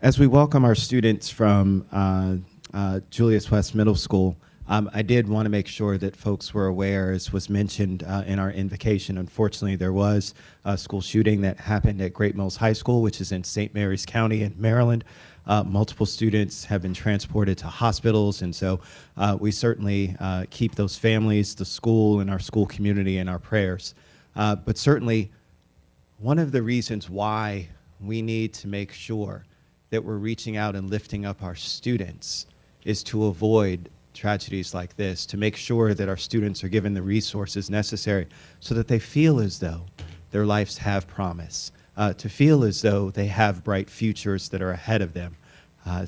As we welcome our students from Julius West Middle School, I did want to make sure that folks were aware, as was mentioned in our invocation. Unfortunately, there was a school shooting that happened at Great Mills High School, which is in St. Mary's County in Maryland. Multiple students have been transported to hospitals, and so we certainly keep those families, the school, and our school community in our prayers. But certainly, one of the reasons why we need to make sure that we're reaching out and lifting up our students is to avoid tragedies like this, to make sure that our students are given the resources necessary so that they feel as though their lives have promise, to feel as though they have bright futures that are ahead of them.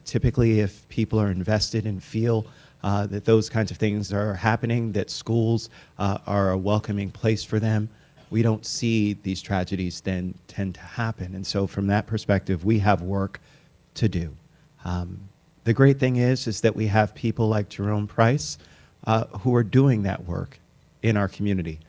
Typically, if people are invested and feel that those kinds of things are happening, that schools are a welcoming place for them, we don't see these tragedies then tend to happen. And so from that perspective, we have work to do. The great thing is that we have people like Jerome Price who are doing that work in our community.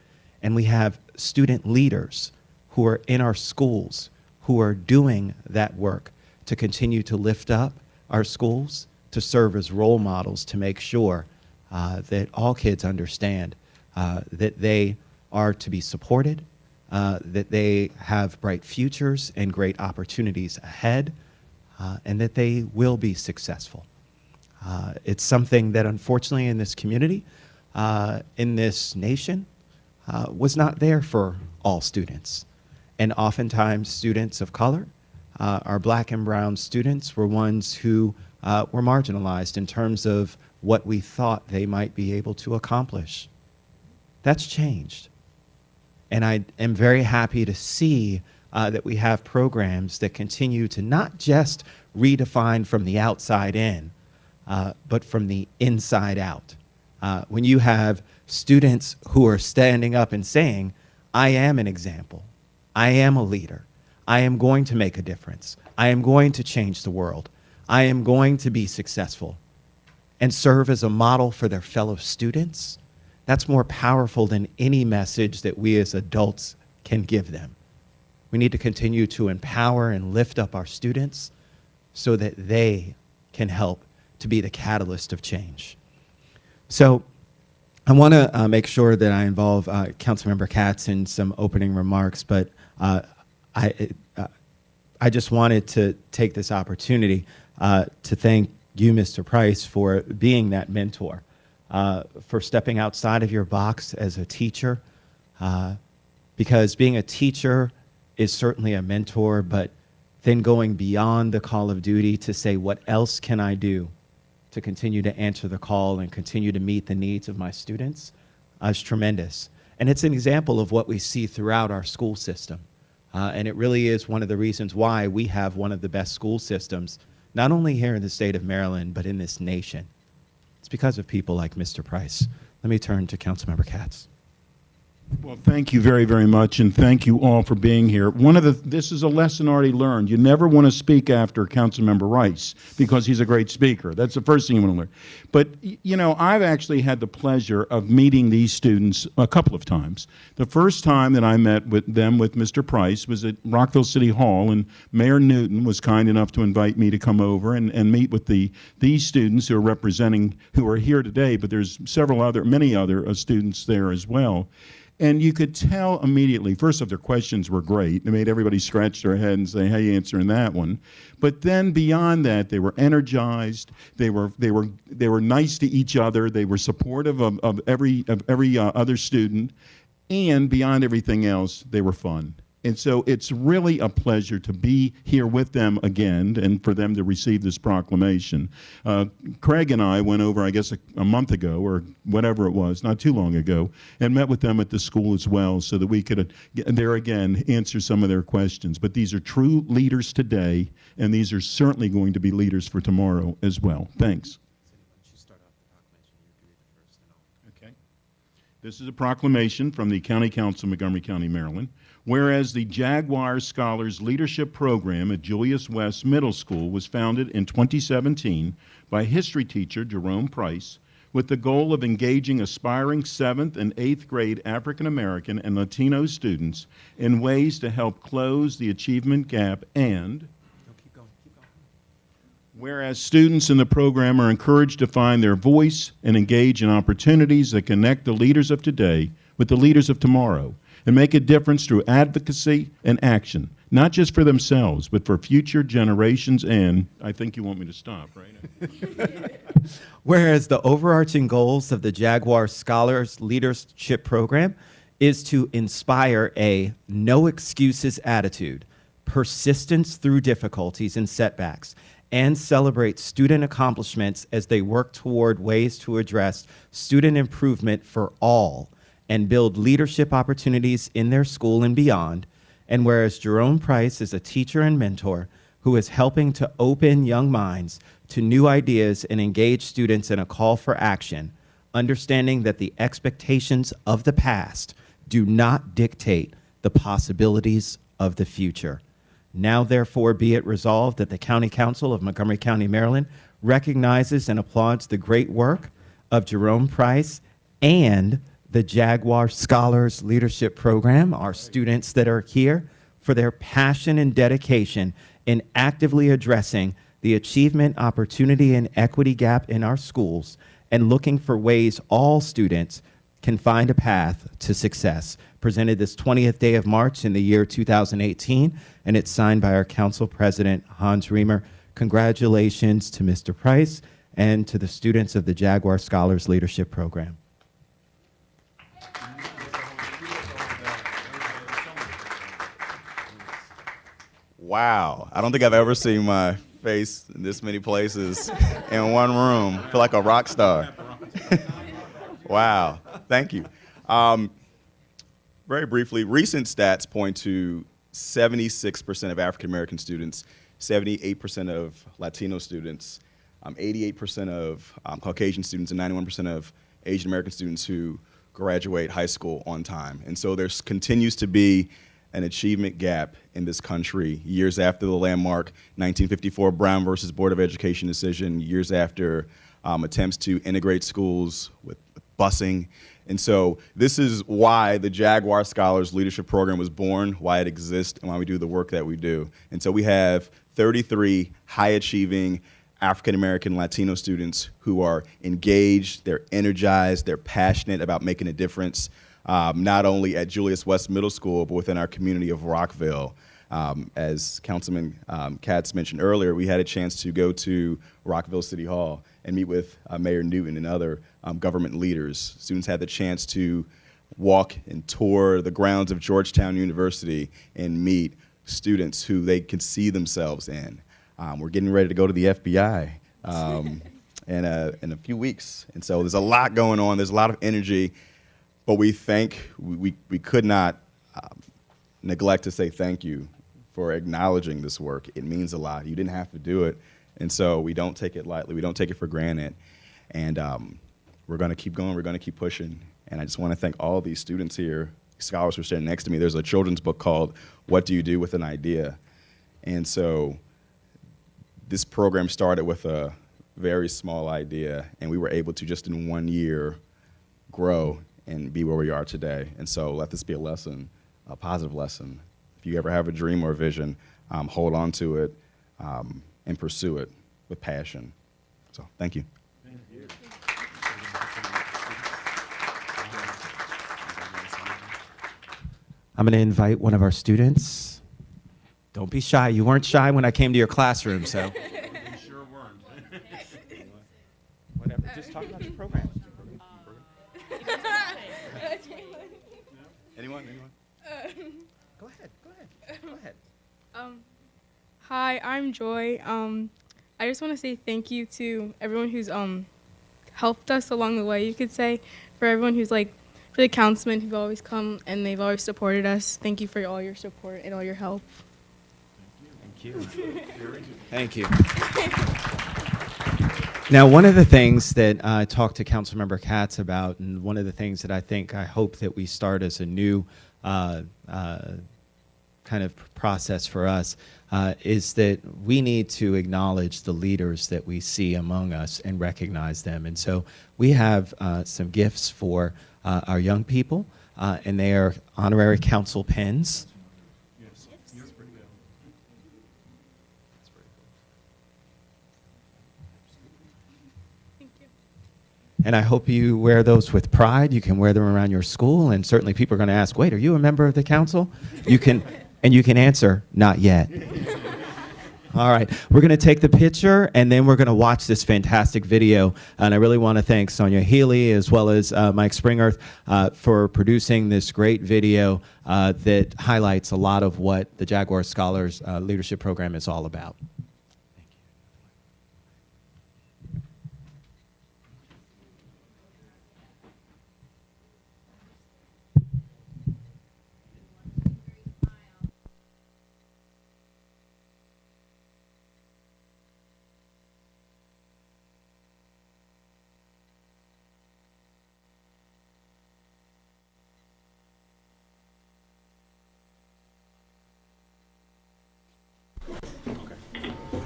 And we have student leaders who are in our schools who are doing that work to continue to lift up our schools, to serve as role models, to make sure that all kids understand that they are to be supported, that they have bright futures and great opportunities ahead, and that they will be successful. It's something that unfortunately in this community, in this nation, was not there for all students. And oftentimes students of color, our black and brown students, were ones who were marginalized in terms of what we thought they might be able to accomplish. That's changed. And I am very happy to see that we have programs that continue to not just redefine from the outside in, but from the inside out. When you have students who are standing up and saying, I am an example, I am a leader, I am going to make a difference, I am going to change the world, I am going to be successful, and serve as a model for their fellow students, that's more powerful than any message that we as adults can give them. We need to continue to empower and lift up our students so that they can help to be the catalyst of change. So I want to make sure that I involve Councilmember Katz in some opening remarks, but I just wanted to take this opportunity to thank you, Mr. Price, for being that mentor, for stepping outside of your box as a teacher, because being a teacher is certainly a mentor, but then going beyond the call of duty to say, what else can I do to continue to answer the call and continue to meet the needs of my students is tremendous. And it's an example of what we see throughout our school system. And it really is one of the reasons why we have one of the best school systems, not only here in the state of Maryland, but in this nation. It's because of people like Mr. Price. Let me turn to Councilmember Katz. Well, thank you very, very much, and thank you all for being here. This is a lesson already learned. You never want to speak after Councilmember Rice because he's a great speaker. That's the first thing you want to learn. But, you know, I've actually had the pleasure of meeting these students a couple of times. The first time that I met with them with Mr. Price was at Rockville City Hall, and Mayor Newton was kind enough to invite me to come over and meet with these students who are here today, but there's many other students there as well. And you could tell immediately, first off, their questions were great. They made everybody scratch their head and say, how are you answering that one? But then beyond that, they were energized. They were nice to each other. They were supportive of every other student. And beyond everything else, they were fun. And so it's really a pleasure to be here with them again and for them to receive this proclamation. Craig and I went over, I guess, a month ago or whatever it was, not too long ago, and met with them at the school as well so that we could, there again, answer some of their questions. But these are true leaders today, and these are certainly going to be leaders for tomorrow as well. Thanks. Okay. This is a proclamation from the County Council of Montgomery County, Maryland. Whereas the Jaguar Scholars Leadership Program at Julius West Middle School was founded in 2017 by history teacher Jerome Price with the goal of engaging aspiring 7th and 8th grade African American and Latino students in ways to help close the achievement gap and Whereas students in the program are encouraged to find their voice and engage in opportunities that connect the leaders of today with the leaders of tomorrow and make a difference through advocacy and action, not just for themselves, but for future generations. And I think you want me to stop, right? Whereas the overarching goals of the Jaguar Scholars Leadership Program is to inspire a no excuses attitude, persistence through difficulties and setbacks, and celebrate student accomplishments as they work toward ways to address student improvement for all and build leadership opportunities in their school and beyond. And whereas Jerome Price is a teacher and mentor who is helping to open young minds to new ideas and engage students in a call for action, understanding that the expectations of the past do not dictate the possibilities of the future. Now, therefore, be it resolved that the County Council of Montgomery County, Maryland, recognizes and applauds the great work of Jerome Price and the Jaguar Scholars Leadership Program, our students that are here, for their passion and dedication in actively addressing the achievement, opportunity, and equity gap in our schools and looking for ways all students can find a path to success. Presented this 20th day of March in the year 2018, and it's signed by our council president, Hans Reamer. Congratulations to Mr. Price and to the students of the Jaguar Scholars Leadership Program. Wow, I don't think I've ever seen my face in this many places in one room. I feel like a rock star. Wow, thank you. Very briefly, recent stats point to 76% of African American students, 78% of Latino students, 88% of Caucasian students, and 91% of Asian American students who graduate high school on time. And so there continues to be an achievement gap in this country years after the landmark 1954 Brown versus Board of Education decision, years after attempts to integrate schools with busing. And so this is why the Jaguar Scholars Leadership Program was born, why it exists, and why we do the work that we do. And so we have 33 high-achieving African-American Latino students who are engaged, they're energized, they're passionate about making a difference, not only at Julius West Middle School, but within our community of Rockville. As Councilman Katz mentioned earlier, we had a chance to go to Rockville City Hall and meet with Mayor Newton and other government leaders. Students had the chance to walk and tour the grounds of Georgetown University and meet students who they could see themselves in. We're getting ready to go to the FBI in a few weeks. And so there's a lot going on. There's a lot of energy. But we could not neglect to say thank you for acknowledging this work. It means a lot. You didn't have to do it. And so we don't take it lightly. We don't take it for granted. And we're going to keep going. We're going to keep pushing. And I just want to thank all these students here, scholars who are standing next to me. There's a children's book called What Do You Do with an Idea? And so this program started with a very small idea, and we were able to just in 1 year grow and be where we are today. And so let this be a lesson, a positive lesson. If you ever have a dream or a vision, hold on to it and pursue it with passion. So thank you. Thank you. I'm going to invite one of our students. Don't be shy. You weren't shy when I came to your classroom, so. You sure weren't. Whatever. Just talk about your program. Anyone? Go ahead. Hi, I'm Joy. I just want to say thank you to everyone who's helped us along the way, you could say, for everyone who's for the councilmen who've always come and they've always supported us. Thank you for all your support and all your help. Thank you. Now, one of the things that I talked to Councilmember Katz about, and one of the things that I hope that we start as a new kind of process for us is that we need to acknowledge the leaders that we see among us and recognize them. And so we have some gifts for our young people, and they are honorary council pens. and I hope you wear those with pride. You can wear them around your school, and certainly people are going to ask, wait, are you a member of the council? You can answer, not yet. All right, we're going to take the picture, and then we're going to watch this fantastic video. And I really want to thank Sonia Healy as well as Mike Springerth for producing this great video that highlights a lot of what the Jaguar Scholars Leadership Program is all about.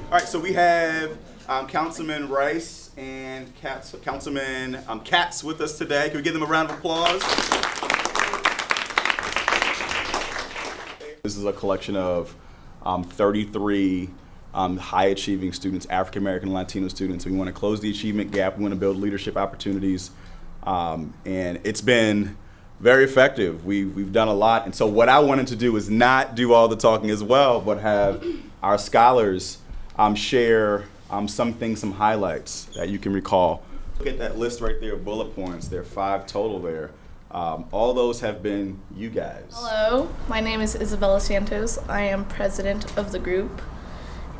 All right, so we have Councilman Rice and Councilman Katz with us today. Can we give them a round of applause? This is a collection of 33 high-achieving students, African-American and Latino students. We want to close the achievement gap. We want to build leadership opportunities. And it's been very effective. We've done a lot. And so what I wanted to do is not do all the talking as well, but have our scholars share some highlights that you can recall. Look at that list right there of bullet points. There are 5 total there. All those have been you guys. Hello, my name is Isabella Santos. I am president of the group.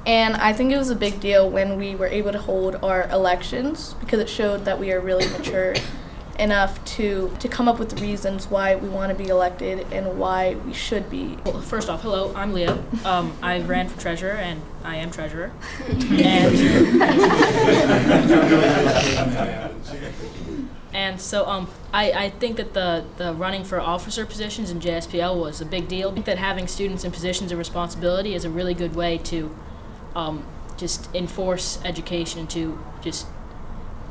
And I think it was a big deal when we were able to hold our elections because it showed that we are really mature enough to come up with reasons why we want to be elected and why we should be. Well, first off, hello, I'm Leah. I ran for treasurer, and I am treasurer. And so I think that the running for officer positions in JSPL was a big deal. I think that having students in positions of responsibility is a really good way to just enforce education, to just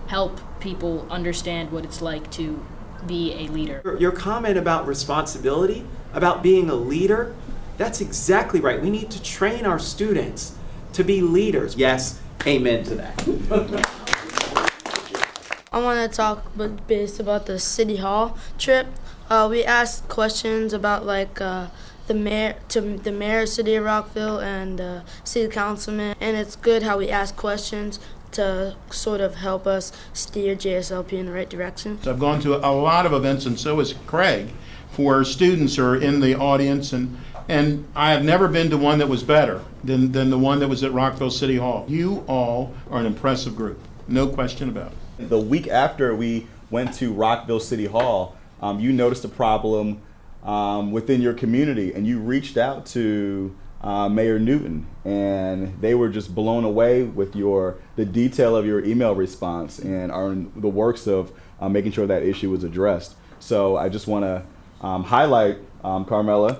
help people understand what it's like to be a leader. Your comment about responsibility, about being a leader, that's exactly right. We need to train our students to be leaders. Yes, amen to that. I want to talk a bit about the City Hall trip. We asked questions about the mayor of City of Rockville and city councilman, and it's good how we ask questions to sort of help us steer JSLP in the right direction. I've gone to a lot of events, and so has Craig, where students are in the audience, and I have never been to one that was better than the one that was at Rockville City Hall. You all are an impressive group, no question about it. The week after we went to Rockville City Hall, you noticed a problem within your community, and you reached out to Mayor Newton, and they were just blown away with the detail of your email response and are in the works of making sure that issue was addressed. So I just want to highlight Carmela